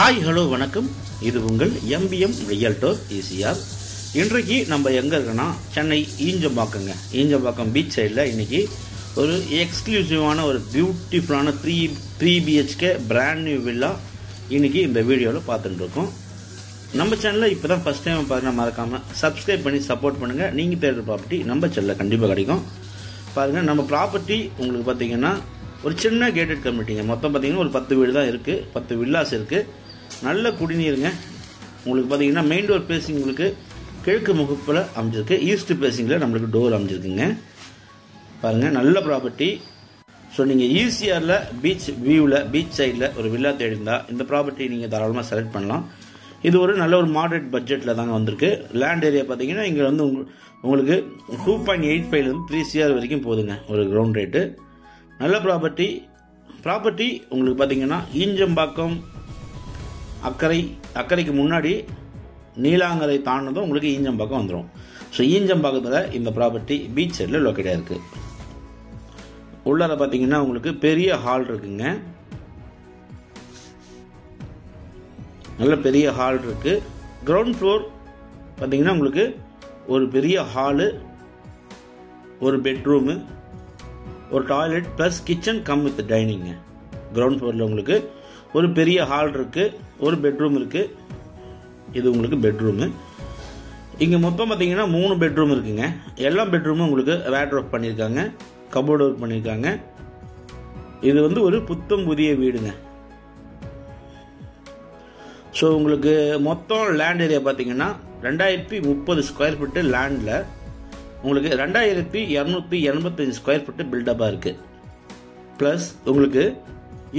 Hi hello வணக்கம். இது உங்கள் எம்பிஎம் ரியல்டோர் ஈசிஆர். இன்றைக்கு நம்ம எங்கே இருக்கோன்னா சென்னை ஈஞ்சம்பாக்கம் பீச் சைடில் இன்றைக்கி ஒரு எக்ஸ்க்ளூசிவான ஒரு பியூட்டிஃபுல்லான three BHK brand new villa இன்றைக்கி இந்த வீடியோவில் பார்த்துட்டு இருக்கோம். நம்ம சேனலில் இப்போ தான் ஃபஸ்ட் டைம் பாருங்கள், மறக்காமல் சப்ஸ்கிரைப் பண்ணி சப்போர்ட் பண்ணுங்கள். நீங்கள் தேடுற ப்ராப்பர்ட்டி நம்ம சேனலில் கண்டிப்பாக கிடைக்கும். பாருங்கள், நம்ம ப்ராப்பர்ட்டி உங்களுக்கு பார்த்தீங்கன்னா ஒரு சின்ன கேட்டட் கம்யூனிட்டிங்க. மொத்தம் பார்த்தீங்கன்னா ஒரு 10 வீடு தான் இருக்குது, 10 வில்லாஸ் இருக்குது. நல்ல குடிநீருங்க. உங்களுக்கு பார்த்தீங்கன்னா மெயின் டோர் பேசிங் உங்களுக்கு கிழக்கு முகப்பில் அமைஞ்சிருக்கு, ஈஸ்ட் பேசிங்கில் நம்மளுக்கு டோர் அமைஞ்சிருக்குங்க. பாருங்கள், நல்ல ப்ராப்பர்ட்டி. ஸோ நீங்கள் ஈசிஆரில் பீச் வியூவில் பீச் சைடில் ஒரு வில்லா தேடிருந்தா இந்த ப்ராப்பர்ட்டி நீங்கள் தாராளமாக செலக்ட் பண்ணலாம். இது ஒரு நல்ல ஒரு மாடரேட் பட்ஜெட்டில் தாங்க வந்திருக்கு. லேண்ட் ஏரியா பார்த்தீங்கன்னா இங்கே வந்து உங்களுக்கு 2.85 3 CR வரைக்கும் போதுங்க ஒரு கிரவுண்ட் ரேட்டு. நல்ல ப்ராப்பர்ட்டி உங்களுக்கு பார்த்தீங்கன்னா ஈஞ்சம்பாக்கம் அக்கறைக்கு முன்னாடி நீலாங்கரை தாண்டதும் உங்களுக்கு ஈஞ்சம்பாக்கம் வந்துடும். ஸோ ஈஞ்சம்பாக்கத்தில் இந்த ப்ராப்பர்ட்டி பீச் சைடில் லொக்கேட்டாக இருக்குது. உள்ளார பார்த்தீங்கன்னா உங்களுக்கு பெரிய ஹால் இருக்குங்க, நல்ல பெரிய ஹால் இருக்குது. கிரவுண்ட் ஃப்ளோர் பார்த்தீங்கன்னா உங்களுக்கு ஒரு பெரிய ஹாலு, ஒரு பெட்ரூமு, ஒரு toilet plus kitchen cum with டைனிங்க. கிரவுண்ட் ஃப்ளோரில் உங்களுக்கு ஒரு பெரிய ஹால் இருக்குது, ஒரு பெட்ரூம் இருக்குது. இது உங்களுக்கு பெட்ரூமு. இங்கே மொத்தம் பார்த்தீங்கன்னா 3 பெட்ரூம் இருக்குங்க. எல்லா பெட்ரூமும் உங்களுக்கு வேட்ரோப் பண்ணியிருக்காங்க, கபோர்டு ஒர்க் பண்ணியிருக்காங்க. இது வந்து ஒரு புத்தம் புதிய வீடுங்க. ஸோ உங்களுக்கு மொத்தம் லேண்ட் ஏரியா பார்த்தீங்கன்னா 2030 ஸ்கொயர் ஃபீட்டு லேண்டில் உங்களுக்கு 2285 ஸ்கொயர் ஃபீட்டு பில்டப்பாக இருக்குது. ப்ளஸ் உங்களுக்கு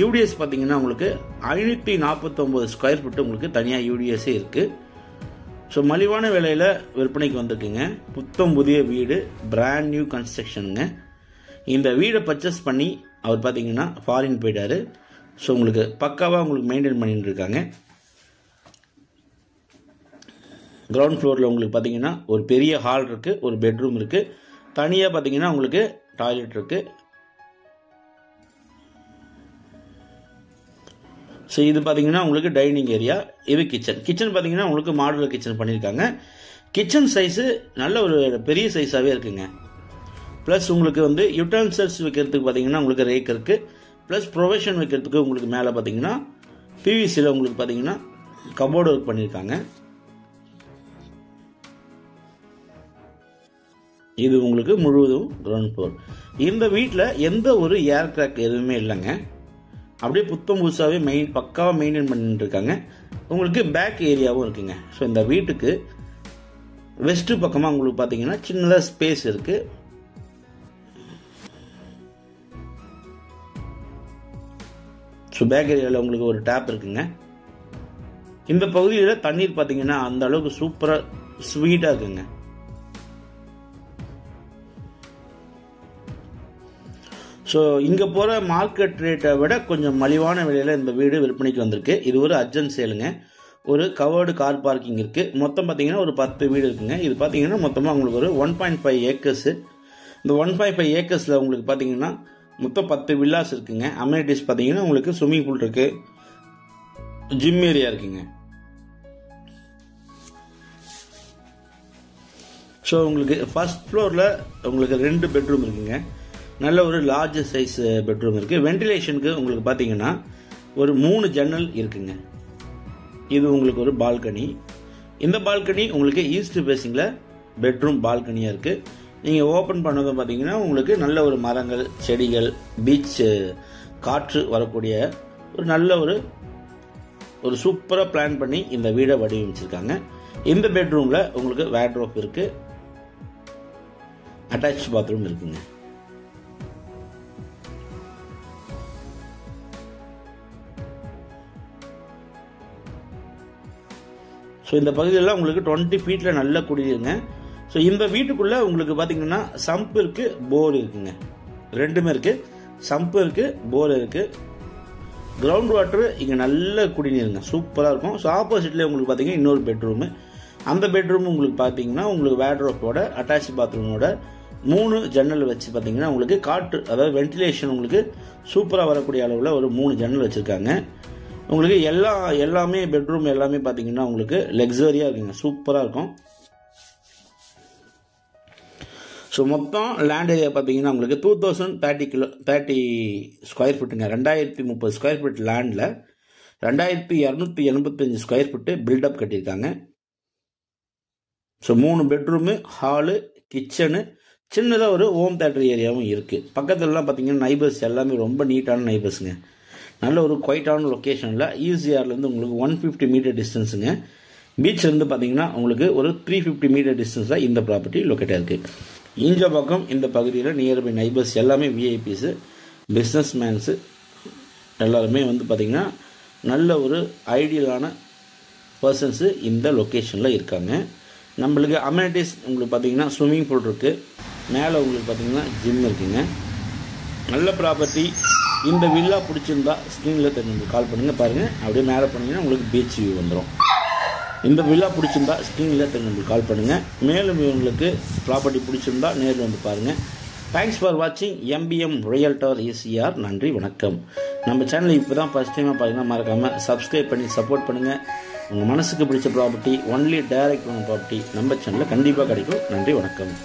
யூடிஎஸ் பார்த்தீங்கன்னா உங்களுக்கு 549 ஸ்கொயர் ஃபீட்டு உங்களுக்கு தனியாக யூடிஎஸ்ஸே இருக்குது. ஸோ மலிவான விலையில் விற்பனைக்கு வந்திருக்குங்க. புத்தம் புதிய வீடு, பிராண்ட் நியூ கன்ஸ்ட்ரக்ஷனுங்க. இந்த வீடை பர்ச்சேஸ் பண்ணி அவர் பார்த்தீங்கன்னா ஃபாரின் போயிட்டார். ஸோ உங்களுக்கு பக்காவாக உங்களுக்கு மெயின்டைன் பண்ணிட்டு இருக்காங்க. கிரவுண்ட் ஃப்ளோரில் உங்களுக்கு பார்த்தீங்கன்னா ஒரு பெரிய ஹால் இருக்குது, ஒரு பெட்ரூம் இருக்குது, தனியாக பார்த்தீங்கன்னா உங்களுக்கு டாய்லெட் இருக்குது. ஸோ இது பார்த்தீங்கன்னா உங்களுக்கு டைனிங் ஏரியா. இது கிச்சன் பார்த்தீங்கன்னா உங்களுக்கு மாடுலர் கிச்சன் பண்ணியிருக்காங்க. கிச்சன் சைஸு நல்ல ஒரு பெரிய சைஸாகவே இருக்குங்க. ப்ளஸ் உங்களுக்கு வந்து யுட்டென்சில்ஸ் வைக்கிறதுக்கு பார்த்தீங்கன்னா உங்களுக்கு ரேக் இருக்குது. ப்ளஸ் ப்ரொவிஷன் வைக்கிறதுக்கு உங்களுக்கு மேலே பார்த்தீங்கன்னா பிவிசியில் உங்களுக்கு பார்த்தீங்கன்னா கபோர்டு ஒர்க் பண்ணியிருக்காங்க. இது உங்களுக்கு முழுவதும் கிரவுண்ட் ஃப்ளோர். இந்த வீட்டில் எந்த ஒரு ஏர் கிராக் எதுவுமே இல்லைங்க. அப்படியே புத்தம் புதுசாகவே பக்காவாக மெயின்டைன் பண்ணிட்டு இருக்காங்க. உங்களுக்கு பேக் ஏரியாவும் இருக்குங்க. ஸோ இந்த வீட்டுக்கு வெஸ்ட் பக்கமாக உங்களுக்கு பார்த்தீங்கன்னா சின்னதாக ஸ்பேஸ் இருக்கு. ஸோ பேக் ஏரியாவில் உங்களுக்கு ஒரு டேப் இருக்குங்க. இந்த பகுதியில் தண்ணீர் பார்த்தீங்கன்னா அந்த அளவுக்கு சூப்பராக ஸ்வீட்டாக இருக்குங்க. ஸோ இங்கே போகிற மார்க்கெட் ரேட்டை விட கொஞ்சம் மலிவான விலையில் இந்த வீடு விற்பனைக்கு வந்திருக்கு. இது ஒரு அர்ஜென்ட் சேலுங்க. ஒரு கவர்டு கார் பார்க்கிங் இருக்குது. மொத்தம் பார்த்தீங்கன்னா ஒரு 10 வீடு இருக்குங்க. இது பார்த்தீங்கன்னா மொத்தமாக உங்களுக்கு ஒரு 1.5 ஏக்கர்ஸு. இந்த 1.5 ஏக்கர்ஸில் உங்களுக்கு பார்த்தீங்கன்னா மொத்தம் 10 வில்லாஸ் இருக்குங்க. அமெனிட்டிஸ் பார்த்தீங்கன்னா உங்களுக்கு ஸ்விம்மிங் பூல் இருக்குது, ஜிம் ஏரியா இருக்குங்க. ஸோ உங்களுக்கு ஃபர்ஸ்ட் ஃப்ளோரில் உங்களுக்கு 2 பெட்ரூம் இருக்குங்க. நல்ல ஒரு லார்ஜ் சைஸ் பெட்ரூம் இருக்குது. வென்டிலேஷனுக்கு உங்களுக்கு பார்த்தீங்கன்னா ஒரு 3 ஜன்னல் இருக்குங்க. இது உங்களுக்கு ஒரு பால்கனி. இந்த பால்கனி உங்களுக்கு ஈஸ்ட் பேசிங்கில் பெட்ரூம் பால்கனியாக இருக்குது. நீங்கள் ஓப்பன் பண்ணதும் பார்த்தீங்கன்னா உங்களுக்கு நல்ல ஒரு மரங்கள், செடிகள், பீச் காற்று வரக்கூடிய ஒரு நல்ல ஒரு சூப்பராக பிளான் பண்ணி இந்த வீடை வடிவமைச்சிருக்காங்க. இந்த பெட்ரூமில் உங்களுக்கு வேட்ரோப் இருக்குது, அட்டாச் பாத்ரூம் இருக்குங்க. ஸோ இந்த பகுதியெல்லாம் உங்களுக்கு 20 ஃபீட்டில் நல்ல குடியிருங்க. ஸோ இந்த வீட்டுக்குள்ளே உங்களுக்கு பார்த்தீங்கன்னா சம்ப் இருக்குது, போர் இருக்குங்க. ரெண்டுமே இருக்குது. சம்ப் இருக்குது, போர் இருக்குது. கிரவுண்ட் வாட்டர் இங்கே நல்ல குடிநீருங்க, சூப்பராக இருக்கும். ஸோ ஆப்போசிட்லேயே உங்களுக்கு பார்த்தீங்கன்னா இன்னொரு பெட்ரூமு. அந்த பெட்ரூம் உங்களுக்கு பார்த்தீங்கன்னா உங்களுக்கு வேட்ரோப்போட அட்டாச் பாத்ரூமோட 3 ஜன்னல் வச்சு பார்த்தீங்கன்னா உங்களுக்கு காற்று, அதாவது வென்டிலேஷன் உங்களுக்கு சூப்பராக வரக்கூடிய அளவில் ஒரு 3 ஜன்னல் வச்சுருக்காங்க. உங்களுக்கு எல்லாமே பெட்ரூம் எல்லாமே பார்த்தீங்கன்னா உங்களுக்கு லக்ஸரியாக இருக்குங்க, சூப்பராக இருக்கும். ஸோ மொத்தம் லேண்ட் ஏரியா பார்த்தீங்கன்னா உங்களுக்கு 2030 ஸ்கொயர் ஃபீட்டுங்க. 2030 ஸ்கொயர் ஃபீட் லேண்டில் 2285 ஸ்கொயர் ஃபீட்டு பில்டப் கட்டியிருக்காங்க. ஸோ 3 பெட்ரூமு, ஹாலு, கிச்சனு, சின்னதாக ஒரு ஹோம் தேட்டர் ஏரியாவும் இருக்குது. பக்கத்துலலாம் பார்த்தீங்கன்னா நைபர்ஸ் எல்லாமே ரொம்ப நீட்டான நைபர்ஸுங்க. நல்ல ஒரு குவைட்டான லொக்கேஷனில் ஈசிஆர்லேருந்து உங்களுக்கு 150 மீட்டர் டிஸ்டன்ஸுங்க. பீச்லேருந்து பார்த்தீங்கன்னா உங்களுக்கு ஒரு 350 மீட்டர் டிஸ்டன்ஸில் இந்த ப்ராப்பர்ட்டி லொக்கேட்டாக இருக்குது. ஈஞ்சம்பாக்கம் இந்த பகுதியில் நியர்பை நைபர்ஸ் எல்லாமே விஐபிஸு, பிஸ்னஸ் மேன்ஸு எல்லாருமே வந்து பார்த்திங்கன்னா நல்ல ஒரு ஐடியலான பர்சன்ஸு இந்த லொக்கேஷனில் இருக்காங்க. நம்மளுக்கு அமெனிட்டிஸ் உங்களுக்கு பார்த்திங்கன்னா ஸ்விம்மிங் பூல் இருக்குது, மேலே உங்களுக்கு பார்த்திங்கன்னா ஜிம் இருக்குங்க. நல்ல ப்ராப்பர்ட்டி. இந்த வில்லா பிடிச்சிருந்தா ஸ்க்ரீனில் தெரிஞ்சு கால் பண்ணுங்கள். பாருங்கள், அப்படியே மேலே பண்ணிங்கன்னா உங்களுக்கு பீச் வியூ வந்துடும். இந்த வில்லா பிடிச்சிருந்தா ஸ்க்ரீனில் தெரிஞ்சு கால் பண்ணுங்கள். மேலும் உங்களுக்கு ப்ராப்பர்ட்டி பிடிச்சிருந்தா நேரில் வந்து பாருங்கள். தேங்க்ஸ் ஃபார் வாட்சிங் MBM ரியல்டர் ECR. நன்றி, வணக்கம். நம்ம சேனல் இப்போ தான் ஃபஸ்ட் டைமாக பார்த்தீங்கன்னா மறக்காமல் சப்ஸ்கிரைப் பண்ணி சப்போர்ட் பண்ணுங்கள். உங்கள் மனசுக்கு பிடிச்ச ப்ராப்பர்ட்டி, ஒன்லி டைரக்ட் ப்ராப்பர்ட்டி நம்ம சேனலில் கண்டிப்பாக கிடைக்கும். நன்றி, வணக்கம்.